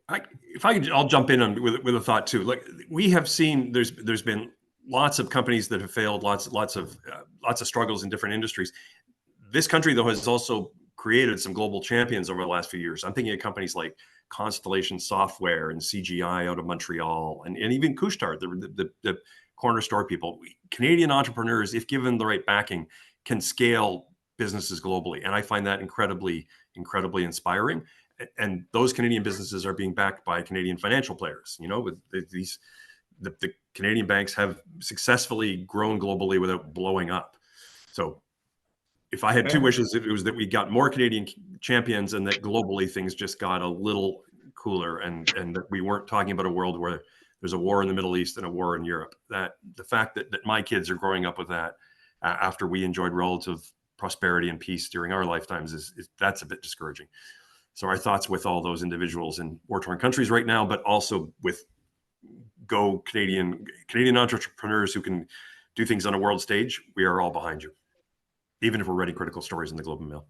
S2: I'll jump in with a thought too. Like we have seen, there's been lots of companies that have failed, lots of struggles in different industries. This country though has also created some global champions over the last few years. I'm thinking of companies like Constellation Software and CGI out of Montreal, and even Couche-Tard, the corner store people. Canadian entrepreneurs, if given the right backing, can scale businesses globally, and I find that incredibly inspiring. And those Canadian businesses are being backed by Canadian financial players. You know, with these, the Canadian banks have successfully grown globally without blowing up. So if I had two wishes, it was that we got more Canadian champions and that globally things just got a little cooler, and that we weren't talking about a world where there's a war in the Middle East and a war in Europe. That the fact that my kids are growing up with that after we enjoyed relative prosperity and peace during our lifetimes is that's a bit discouraging. So our thoughts with all those individuals in war-torn countries right now, but also with Canadian entrepreneurs who can do things on a world stage. We are all behind you, even if we're writing critical stories in the Globe and Mail.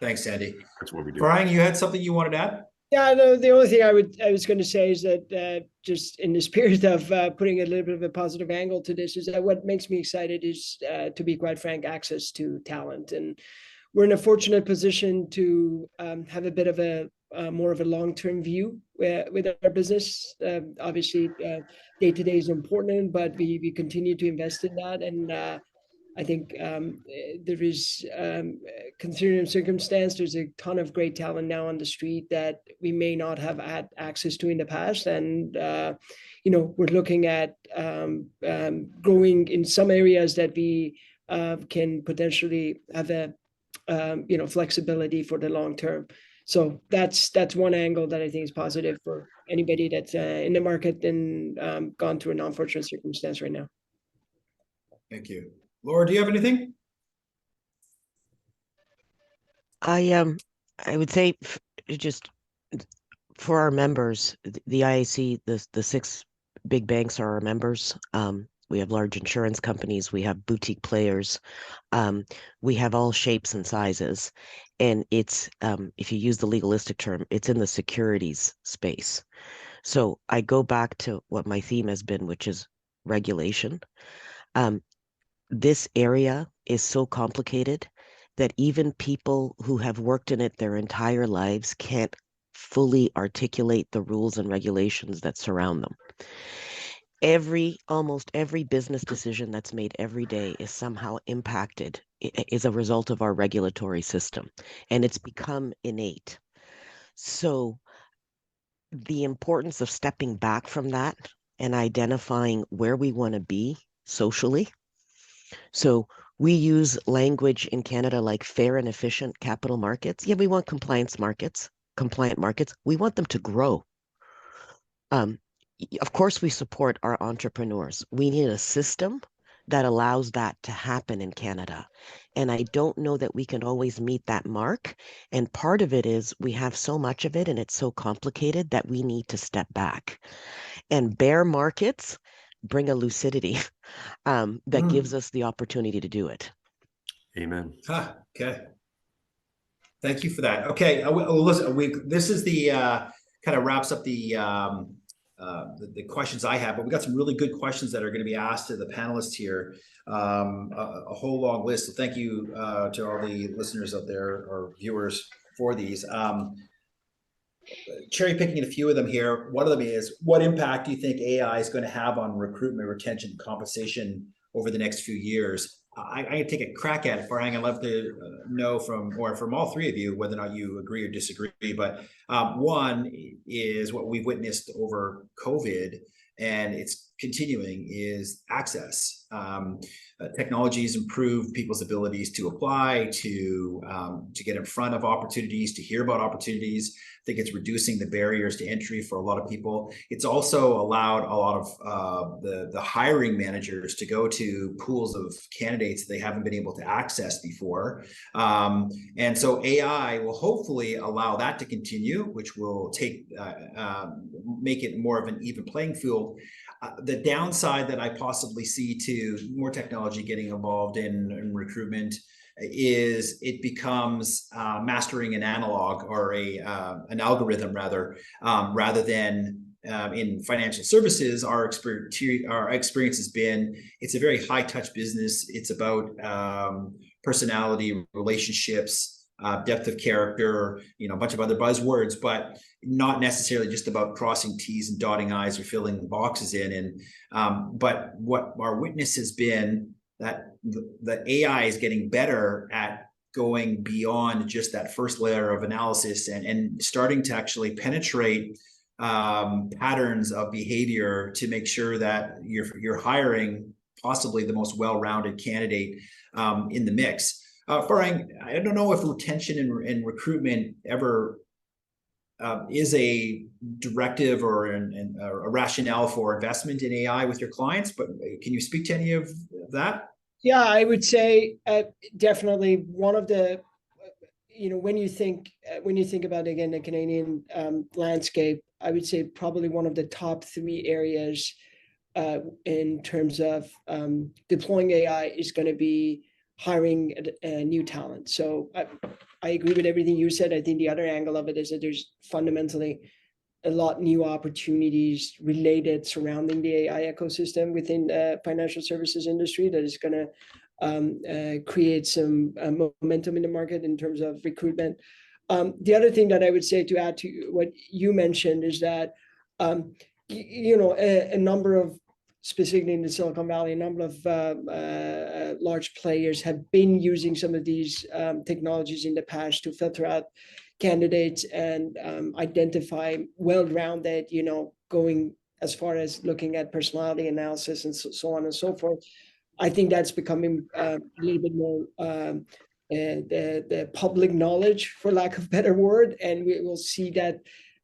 S1: Thanks, Andy.
S2: That's what we do.
S1: Farhang, you had something you wanted to add?
S4: Yeah, no, the only thing I was going to say is that just in the spirit of putting a little bit of a positive angle to this, is that what makes me excited is, to be quite frank, access to talent. And we're in a fortunate position to have a bit of a more of a long-term view with our business. Obviously, day-to-day is important, but we continue to invest in that. And I think there is, considering circumstance, there's a ton of great talent now on the street that we may not have had access to in the past. And, you know, we're looking at growing in some areas that we can potentially have a, you know, flexibility for the long term. So that's one angle that I think is positive for anybody that's in the market and gone through an unfortunate circumstance right now.
S1: Thank you. Laura, do you have anything?
S3: I would say just for our members, the IAC, the 6 big banks are our members. We have large insurance companies, we have boutique players, we have all shapes and sizes. And it's, if you use the legalistic term, it's in the securities space. So I go back to what my theme has been, which is regulation. This area is so complicated that even people who have worked in it their entire lives can't fully articulate the rules and regulations that surround them. Almost every business decision that's made every day is somehow impacted, is a result of our regulatory system, and it's become innate. So the importance of stepping back from that and identifying where we want to be socially. So we use language in Canada like fair and efficient capital markets. Yeah, we want compliant markets. We want them to grow. Of course, we support our entrepreneurs. We need a system that allows that to happen in Canada. And I don't know that we can always meet that mark. And part of it is we have so much of it and it's so complicated that we need to step back. And bear markets bring a lucidity that gives us the opportunity to do it.
S2: Amen.
S1: Okay. Thank you for that. Okay, listen, this is the kind of wraps up the questions I have, but we got some really good questions that are going to be asked to the panelists here. A whole long list. So thank you to all the listeners out there or viewers for these. Cherry picking a few of them here. One of them is, what impact do you think AI is going to have on recruitment, retention, and compensation over the next few years? I can take a crack at it, Farhang. I'd love to know from all 3 of you whether or not you agree or disagree. But one is what we've witnessed over COVID, and it's continuing, is access. Technologies improve people's abilities to apply, to get in front of opportunities, to hear about opportunities. I think it's reducing the barriers to entry for a lot of people. It's also allowed a lot of the hiring managers to go to pools of candidates that they haven't been able to access before. And so AI will hopefully allow that to continue, which will make it more of an even playing field. The downside that I possibly see to more technology getting involved in recruitment is it becomes mastering an analog or an algorithm rather than in financial services. Our experience has been it's a very high touch business. It's about personality, relationships, depth of character, a bunch of other buzzwords, but not necessarily just about crossing T's and dotting I's or filling boxes in. And but what our witness has been that the AI is getting better at going beyond just that first layer of analysis and starting to actually penetrate patterns of behavior to make sure that you're hiring possibly the most well-rounded candidate in the mix. Farhang, I don't know if retention and recruitment ever is a directive or a rationale for investment in AI with your clients, but can you speak to any of that?
S4: Yeah, I would say definitely one of the, when you think about, again, the Canadian landscape, I would say probably one of the top 3 areas in terms of deploying AI is going to be hiring new talent. So I agree with everything you said. I think the other angle of it is that there's fundamentally a lot new opportunities related surrounding the AI ecosystem within the financial services industry that is going to create some momentum in the market in terms of recruitment. The other thing that I would say to add to what you mentioned is that, a number of, specifically in the Silicon Valley, a number of large players have been using some of these technologies in the past to filter out candidates and identify well-rounded, going as far as looking at personality analysis and so on and so forth. I think that's becoming a little bit more the public knowledge, for lack of a better word, and we will see that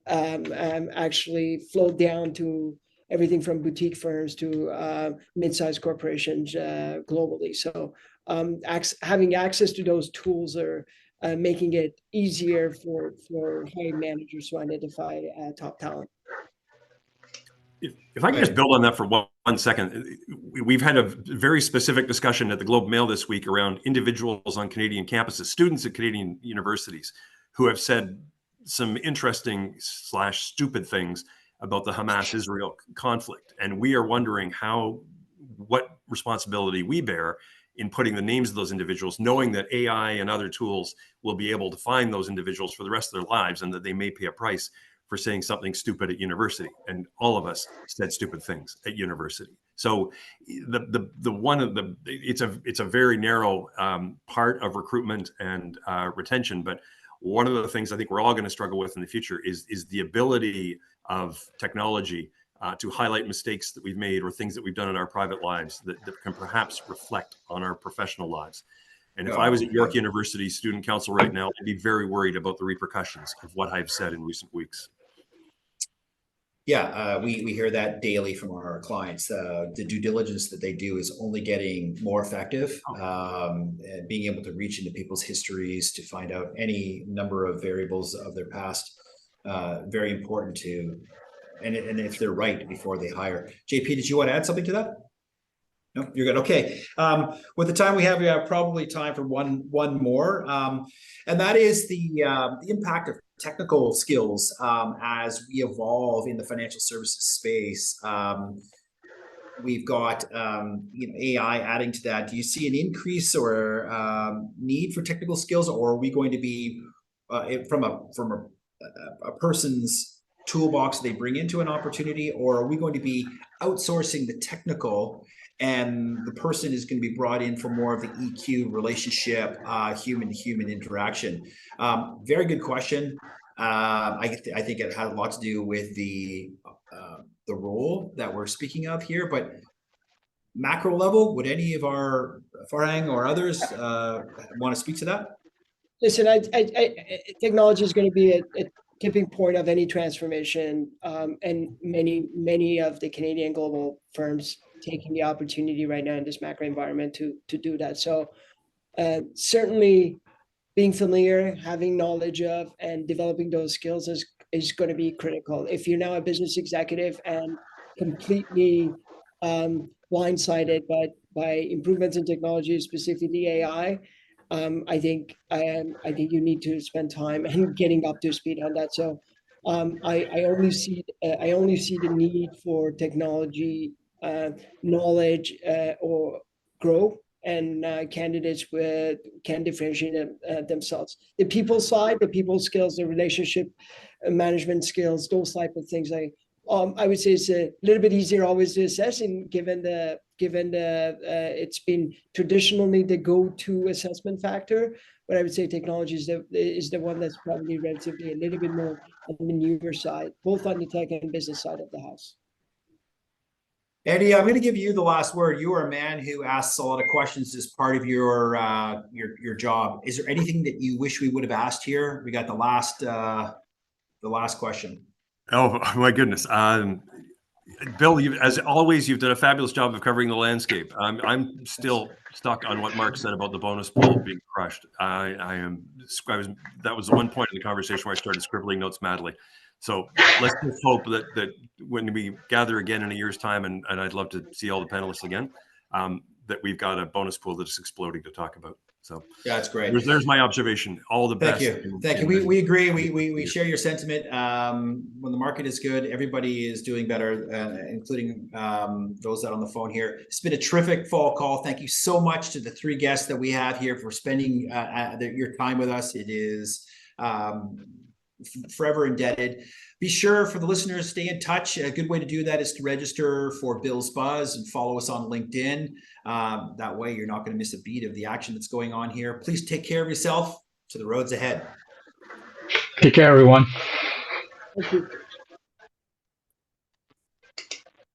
S4: actually flow down to everything from boutique firms to mid-sized corporations globally. So having access to those tools are making it easier for hiring managers to identify top talent.
S2: If I can just build on that for one second, we've had a very specific discussion at the Globe Mail this week around individuals on Canadian campuses, students at Canadian universities, who have said some interesting / stupid things about the Hamas-Israel conflict. And we are wondering what responsibility we bear in putting the names of those individuals, knowing that AI and other tools will be able to find those individuals for the rest of their lives, and that they may pay a price for saying something stupid at university. And all of us said stupid things at university. So it's a very narrow part of recruitment and retention. But one of the things I think we're all going to struggle with in the future is the ability of technology to highlight mistakes that we've made or things that we've done in our private lives that can perhaps reflect on our professional lives. And if I was at York University Student Council right now, I'd be very worried about the repercussions of what I've said in recent weeks.
S1: Yeah, we hear that daily from our clients. The due diligence that they do is only getting more effective. And being able to reach into people's histories to find out any number of variables of their past, very important to, and if they're right before they hire. JP, did you want to add something to that? No, you're good. Okay. With the time we have probably time for one more, and that is the impact of technical skills as we evolve in the financial services space. We've got AI adding to that. Do you see an increase or need for technical skills, or are we going to be from a person's toolbox they bring into an opportunity, or are we going to be outsourcing the technical and the person is going to be brought in for more of the EQ relationship, human-to-human interaction? Very good question. I think it has a lot to do with the role that we're speaking of here, but macro level, would any of our Farhang or others want to speak to that?
S4: Listen, technology is going to be a tipping point of any transformation, and many of the Canadian global firms taking the opportunity right now in this macro environment to do that. So certainly being familiar, having knowledge of, and developing those skills is going to be critical. If you're now a business executive and completely blindsided by improvements in technology, specifically AI, I think you need to spend time and getting up to speed on that. So I only see the need for technology knowledge or grow, and candidates can differentiate themselves. The people side, the people skills, the relationship management skills, those type of things. I would say it's a little bit easier always to assess, and given the it's been traditionally the go-to assessment factor. But I would say technology is the one that's probably relatively a little bit more on the newer side, both on the tech and business side of the house.
S1: Eddie, I'm going to give you the last word. You are a man who asks a lot of questions as part of your job. Is there anything that you wish we would have asked here? We got the last question.
S2: Oh my goodness, Bill, as always, you've done a fabulous job of covering the landscape. I'm still stuck on what Mark said about the bonus pool being crushed. That was the one point in the conversation where I started scribbling notes madly. So let's just hope that when we gather again in a year's time, and I'd love to see all the panelists again, that we've got a bonus pool that is exploding to talk about. So
S1: yeah, that's great.
S2: There's my observation. All the best.
S1: Thank you. We agree. We share your sentiment. When the market is good, everybody is doing better, including those that are on the phone here. It's been a terrific fall call. Thank you so much to the three guests that we have here for spending your time with us. It is forever indebted. Be sure for the listeners, stay in touch. A good way to do that is to register for Bill's Buzz and follow us on LinkedIn. That way you're not going to miss a beat of the action that's going on here. Please take care of yourself. To the roads ahead.
S6: Take care, everyone.
S4: Thank you.